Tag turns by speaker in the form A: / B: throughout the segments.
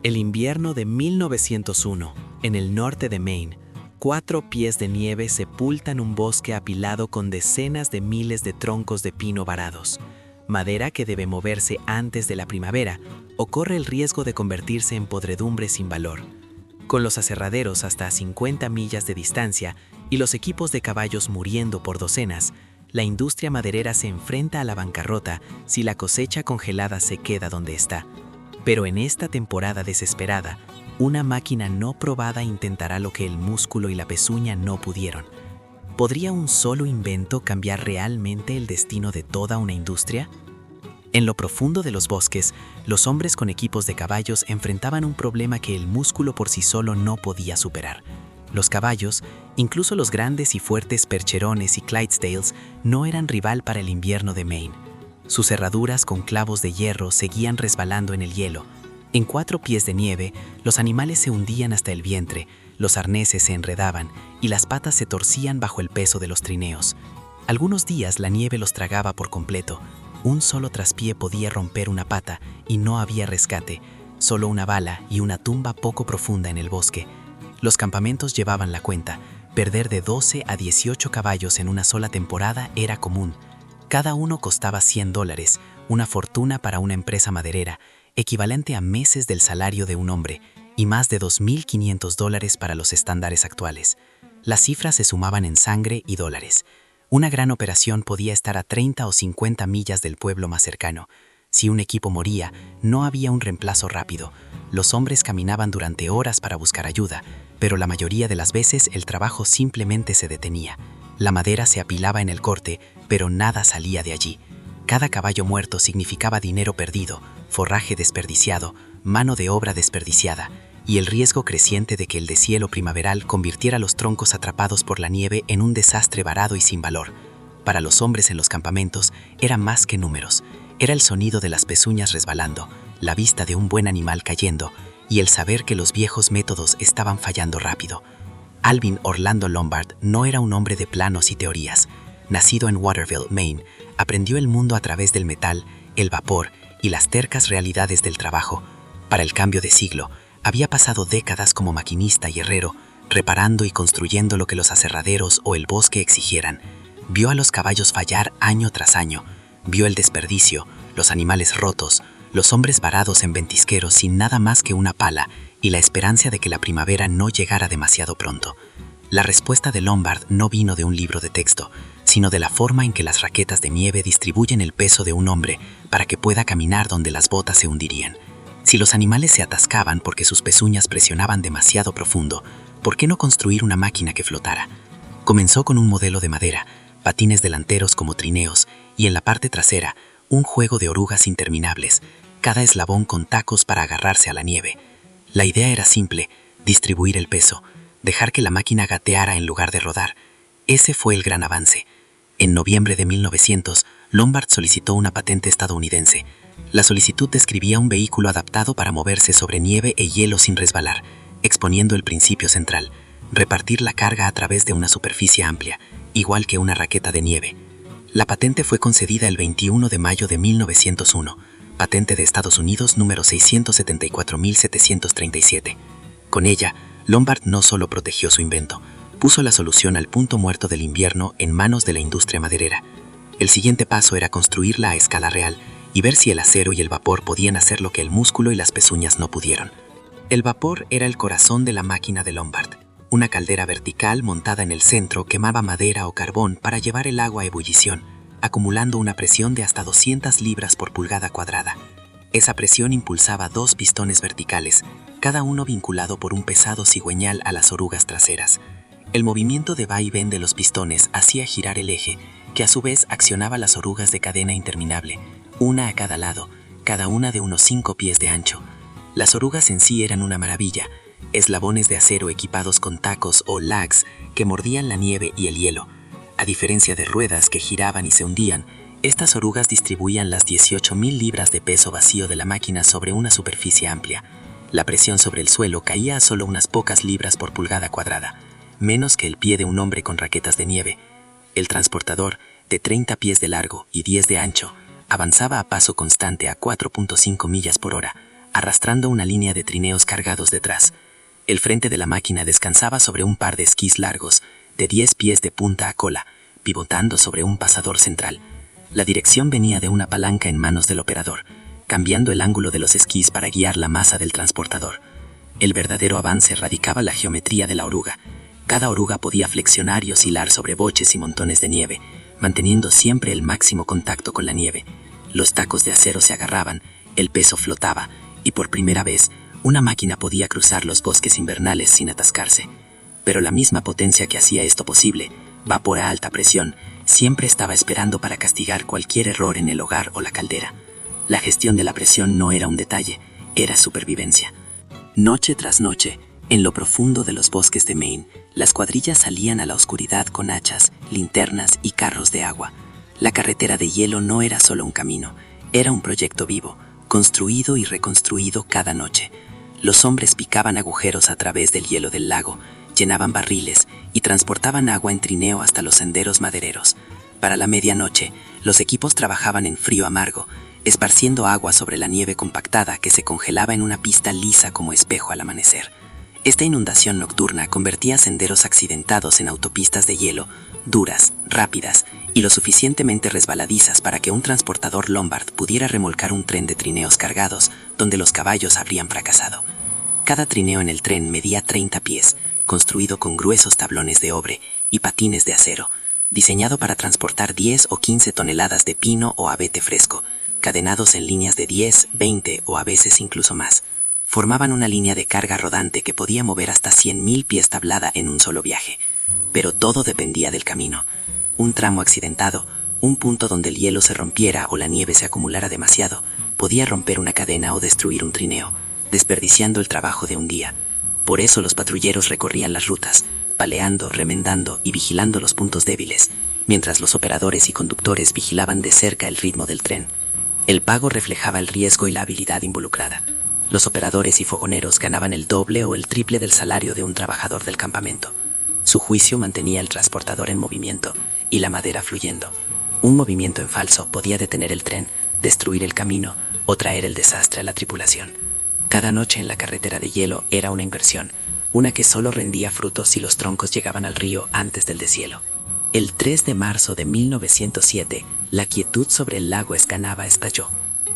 A: El invierno de 1901, en el norte de Maine, 4 pies de nieve sepultan un bosque apilado con decenas de miles de troncos de pino varados, madera que debe moverse antes de la primavera o corre el riesgo de convertirse en podredumbre sin valor. Con los aserraderos hasta 50 millas de distancia y los equipos de caballos muriendo por docenas, la industria maderera se enfrenta a la bancarrota si la cosecha congelada se queda donde está. Pero en esta temporada desesperada, una máquina no probada intentará lo que el músculo y la pezuña no pudieron. ¿Podría un solo invento cambiar realmente el destino de toda una industria? En lo profundo de los bosques, los hombres con equipos de caballos enfrentaban un problema que el músculo por sí solo no podía superar. Los caballos, incluso los grandes y fuertes percherones y Clydesdales, no eran rival para el invierno de Maine. Sus herraduras con clavos de hierro seguían resbalando en el hielo. En 4 pies de nieve, los animales se hundían hasta el vientre, los arneses se enredaban y las patas se torcían bajo el peso de los trineos. Algunos días la nieve los tragaba por completo. Un solo traspié podía romper una pata y no había rescate, solo una bala y una tumba poco profunda en el bosque. Los campamentos llevaban la cuenta. Perder de 12 a 18 caballos en una sola temporada era común. Cada uno costaba $100, una fortuna para una empresa maderera, equivalente a meses del salario de un hombre, y más de $2.500 para los estándares actuales. Las cifras se sumaban en sangre y dólares. Una gran operación podía estar a 30 o 50 millas del pueblo más cercano. Si un equipo moría, no había un reemplazo rápido. Los hombres caminaban durante horas para buscar ayuda, pero la mayoría de las veces el trabajo simplemente se detenía. La madera se apilaba en el corte, pero nada salía de allí. Cada caballo muerto significaba dinero perdido, forraje desperdiciado, mano de obra desperdiciada, y el riesgo creciente de que el deshielo primaveral convirtiera los troncos atrapados por la nieve en un desastre varado y sin valor. Para los hombres en los campamentos era más que números. Era el sonido de las pezuñas resbalando, la vista de un buen animal cayendo, y el saber que los viejos métodos estaban fallando rápido. Alvin Orlando Lombard no era un hombre de planos y teorías. Nacido en Waterville, Maine, aprendió el mundo a través del metal, el vapor y las tercas realidades del trabajo. Para el cambio de siglo, había pasado décadas como maquinista y herrero, reparando y construyendo lo que los aserraderos o el bosque exigieran. Vio a los caballos fallar año tras año. Vio el desperdicio, los animales rotos, los hombres varados en ventisqueros sin nada más que una pala y la esperanza de que la primavera no llegara demasiado pronto. La respuesta de Lombard no vino de un libro de texto, sino de la forma en que las raquetas de nieve distribuyen el peso de un hombre para que pueda caminar donde las botas se hundirían. Si los animales se atascaban porque sus pezuñas presionaban demasiado profundo, ¿por qué no construir una máquina que flotara? Comenzó con un modelo de madera, patines delanteros como trineos y en la parte trasera un juego de orugas interminables, cada eslabón con tacos para agarrarse a la nieve. La idea era simple: distribuir el peso, dejar que la máquina gateara en lugar de rodar. Ese fue el gran avance. En noviembre de 1900, Lombard solicitó una patente estadounidense. La solicitud describía un vehículo adaptado para moverse sobre nieve e hielo sin resbalar, exponiendo el principio central: repartir la carga a través de una superficie amplia, igual que una raqueta de nieve. La patente fue concedida el 21 de mayo de 1901, patente de Estados Unidos número 674.737. Con ella, Lombard no solo protegió su invento, puso la solución al punto muerto del invierno en manos de la industria maderera. El siguiente paso era construirla a escala real y ver si el acero y el vapor podían hacer lo que el músculo y las pezuñas no pudieron. El vapor era el corazón de la máquina de Lombard. Una caldera vertical montada en el centro quemaba madera o carbón para llevar el agua a ebullición, acumulando una presión de hasta 200 libras por pulgada cuadrada. Esa presión impulsaba 2 pistones verticales, cada uno vinculado por un pesado cigüeñal a las orugas traseras. El movimiento de va y ven de los pistones hacía girar el eje, que a su vez accionaba las orugas de cadena interminable, una a cada lado, cada una de unos 5 pies de ancho. Las orugas en sí eran una maravilla, eslabones de acero equipados con tacos o lags que mordían la nieve y el hielo. A diferencia de ruedas que giraban y se hundían, estas orugas distribuían las 18.000 libras de peso vacío de la máquina sobre una superficie amplia. La presión sobre el suelo caía a solo unas pocas libras por pulgada cuadrada, menos que el pie de un hombre con raquetas de nieve. El transportador, de 30 pies de largo y 10 de ancho, avanzaba a paso constante a 4.5 millas por hora,
B: arrastrando una línea de trineos cargados detrás. El frente de la máquina descansaba sobre un par de esquís largos, de 10 pies de punta a cola, pivotando sobre un pasador central. La dirección venía de una palanca en manos del operador, cambiando el ángulo de los esquís para guiar la masa del transportador. El verdadero avance radicaba en la geometría de la oruga. Cada oruga podía flexionar y oscilar sobre boches y montones de nieve, manteniendo siempre el máximo contacto con la nieve. Los tacos de acero se agarraban, el peso flotaba, y por primera vez, una máquina podía cruzar los bosques invernales sin atascarse. Pero la misma potencia que hacía esto posible, vapor a alta presión, siempre estaba esperando para castigar cualquier error en el hogar o la caldera. La gestión de la presión no era un detalle, era supervivencia. Noche tras noche, en lo profundo de los bosques de Maine, las cuadrillas salían a la oscuridad con hachas, linternas y carros de agua. La carretera de hielo no era solo un camino, era un proyecto vivo, construido y reconstruido cada noche. Los hombres picaban agujeros a través del hielo del lago, llenaban barriles y transportaban agua en trineo hasta los senderos madereros. Para la medianoche, los equipos trabajaban en frío amargo, esparciendo agua sobre la nieve compactada que se congelaba en una pista lisa como espejo al amanecer. Esta inundación nocturna convertía senderos accidentados en autopistas de hielo, duras, rápidas y lo suficientemente resbaladizas para que un transportador Lombard pudiera remolcar un tren de trineos cargados donde los caballos habrían fracasado. Cada trineo en el tren medía 30 pies, construido con gruesos tablones de obre y patines de acero, diseñado para transportar 10 o 15 toneladas de pino o abete fresco, cadenados en líneas de 10, 20 o a veces incluso más. Formaban una línea de carga rodante que podía mover hasta 100.000 pies tablada en un solo viaje. Pero todo dependía del camino. Un tramo accidentado, un punto donde el hielo se rompiera o la nieve se acumulara demasiado, podía romper una cadena o destruir un trineo, desperdiciando el trabajo de un día. Por eso los patrulleros recorrían las rutas, paleando, remendando y vigilando los puntos débiles, mientras los operadores y conductores vigilaban de cerca el ritmo del tren. El pago reflejaba el riesgo y la habilidad involucrada. Los operadores y fogoneros ganaban el doble o el triple del salario de un trabajador del campamento. Su juicio mantenía el transportador en movimiento y la madera fluyendo. Un movimiento en falso podía detener el tren, destruir el camino o traer el desastre a la tripulación. Cada noche en la carretera de hielo era una inversión, una que solo rendía frutos si los troncos llegaban al río antes del deshielo. El 3 de marzo de 1907, la quietud sobre el lago Escanaba estalló.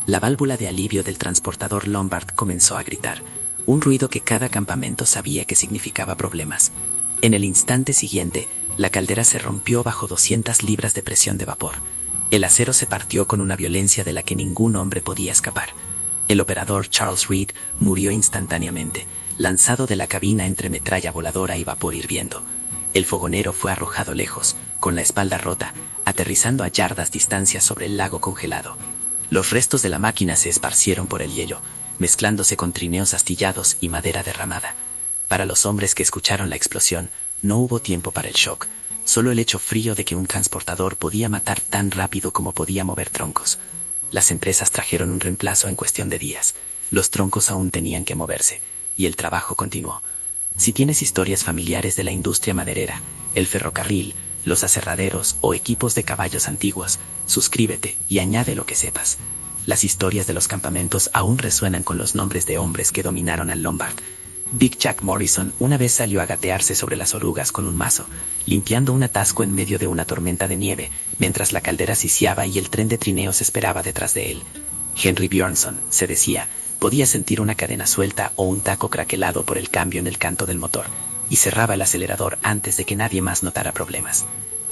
B: La válvula de alivio del transportador Lombard comenzó a gritar, un ruido que cada campamento sabía que significaba problemas. En el instante siguiente, la caldera se rompió bajo 200 libras de presión de vapor. El acero se partió con una violencia de la que ningún hombre podía escapar. El operador Charles Reed murió instantáneamente, lanzado de la cabina entre metralla voladora y vapor hirviendo. El fogonero fue arrojado lejos, con la espalda rota, aterrizando a yardas distancia sobre el lago congelado. Los restos de la máquina se esparcieron por el hielo, mezclándose con trineos astillados y madera derramada. Para los hombres que escucharon la explosión, no hubo tiempo para el shock, solo el hecho frío de que un transportador podía matar tan rápido como podía mover troncos. Las empresas trajeron un reemplazo en cuestión de días. Los troncos aún tenían que moverse, y el trabajo continuó. Si tienes historias familiares de la industria maderera, el ferrocarril, los aserraderos o equipos de caballos antiguos, suscríbete y añade lo que sepas. Las historias de los campamentos aún resuenan con los nombres de hombres que dominaron al Lombard. Big Jack Morrison una vez salió a gatearse sobre las orugas con un mazo, limpiando un atasco en medio de una tormenta de nieve, mientras la caldera sisiaba y el tren de trineos esperaba detrás de él. Henry Bjornson, se decía, podía sentir una cadena suelta o un taco craquelado por el cambio en el canto del motor, y cerraba el acelerador antes de que nadie más notara problemas.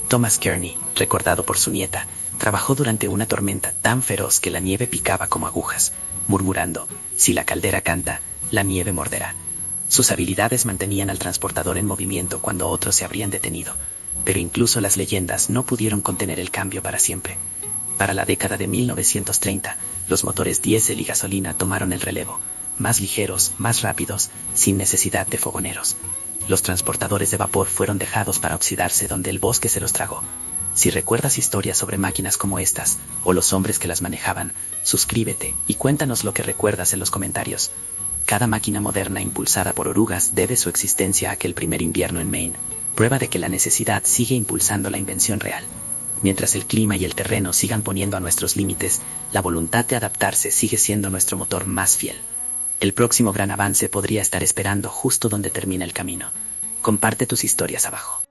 B: Thomas Kearney, recordado por su nieta, trabajó durante una tormenta tan feroz que la nieve picaba como agujas, murmurando, si la caldera canta, la nieve morderá. Sus habilidades mantenían al transportador en movimiento cuando otros se habrían detenido, pero incluso las leyendas no pudieron contener el cambio para siempre. Para la década de 1930, los motores diésel y gasolina tomaron el relevo, más ligeros, más rápidos, sin necesidad de fogoneros. Los transportadores de vapor fueron dejados para oxidarse donde el bosque se los tragó. Si recuerdas historias sobre máquinas como estas, o los hombres que las manejaban, suscríbete y cuéntanos lo que recuerdas en los comentarios. Cada máquina moderna impulsada por orugas debe su existencia a aquel primer invierno en Maine, prueba de que la necesidad sigue impulsando la invención real. Mientras el clima y el terreno sigan poniendo a nuestros límites, la voluntad de adaptarse sigue siendo nuestro motor más fiel. El próximo gran avance podría estar esperando justo donde termina el camino. Comparte tus historias abajo.